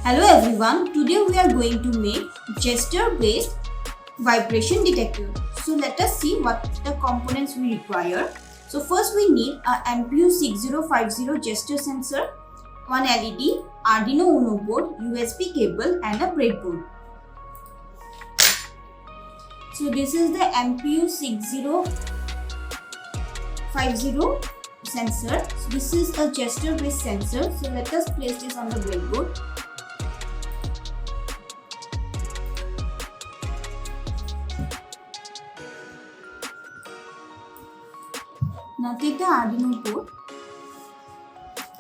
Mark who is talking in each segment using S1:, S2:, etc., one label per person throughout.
S1: Hello everyone, today we are going to make gesture based vibration detector. So let us see what the components we require. So first we need a MPU6050 gesture sensor, one LED, Arduino Uno board, USB cable and a breadboard. So this is the MPU6050 sensor. So this is a gesture based sensor. So let us place this on the breadboard. Now take the Arduino board.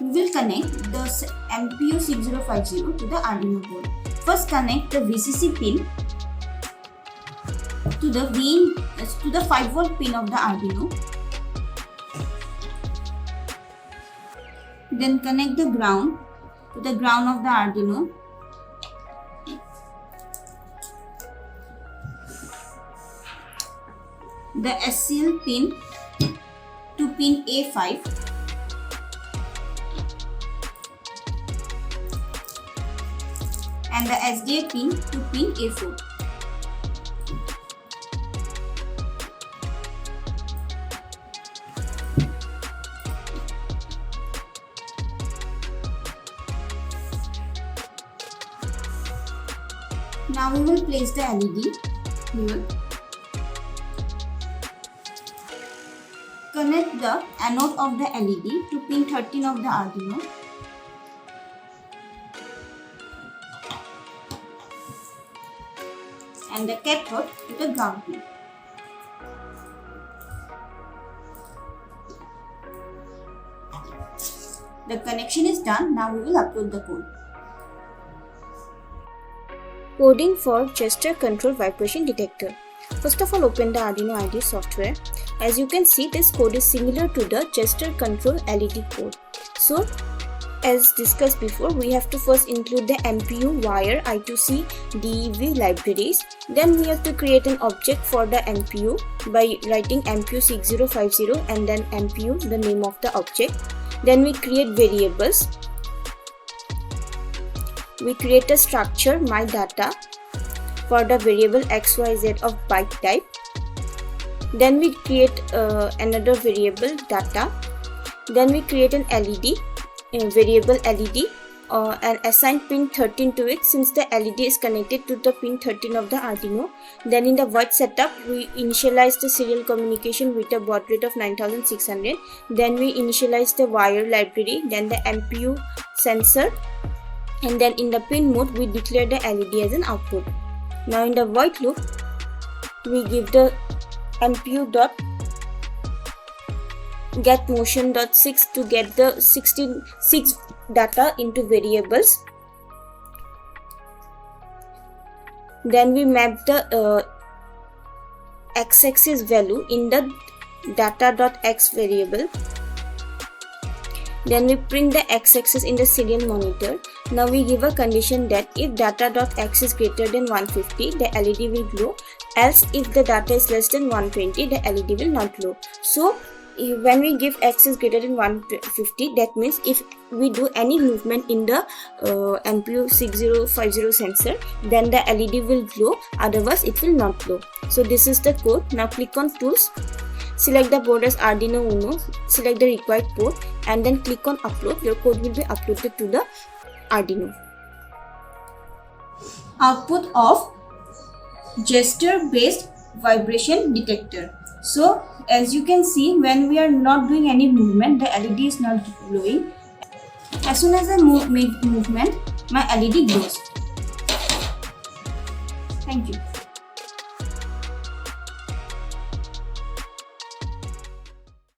S1: We will connect the MPU6050 to the Arduino board. First connect the VCC pin to the 5V pin of the Arduino. Then connect the ground to the ground of the Arduino. The SCL pin to pin A5 and the SDA pin to pin A4. Now we will place the LED here. Connect the anode of the LED to pin 13 of the Arduino. And the cathode to the ground pin. The connection is done. Now we will upload the code.
S2: Coding for gesture control vibration detector. First of all, open the Arduino IDE software. As you can see, this code is similar to the gesture control LED code. So, as discussed before, we have to first include the MPU, wire, I2C, DEV libraries. Then we have to create an object for the MPU by writing MPU6050 and then MPU, the name of the object. Then we create variables. We create a structure, my data, for the variable XYZ of byte type. Then we create another variable data. Then we create an LED, variable LED, and assign pin 13 to it since the LED is connected to the pin 13 of the Arduino. Then in the void setup, we initialize the serial communication with a baud rate of 9600. Then we initialize the wire library, then the MPU sensor, and then in the pin mode, we declare the LED as an output. Now in the void loop, we give the MPU.getMotion.6 to get the 6 data into variables. Then we map the x-axis value in the data.x variable. Then we print the x-axis in the serial monitor. Now we give a condition that if data.x is greater than 150, the LED will glow. Else if the data is less than 120, the LED will not glow. So when we give x is greater than 150, that means if we do any movement in the MPU6050 sensor, then the LED will glow, otherwise it will not glow. So this is the code. Now click on tools, select the board as Arduino Uno, select the required port and then click on upload. Your code will be uploaded to the Arduino.
S1: Output of gesture based vibration detector. So as you can see, when we are not doing any movement, the LED is not glowing. As soon as I make movement, my LED glows. Thank you.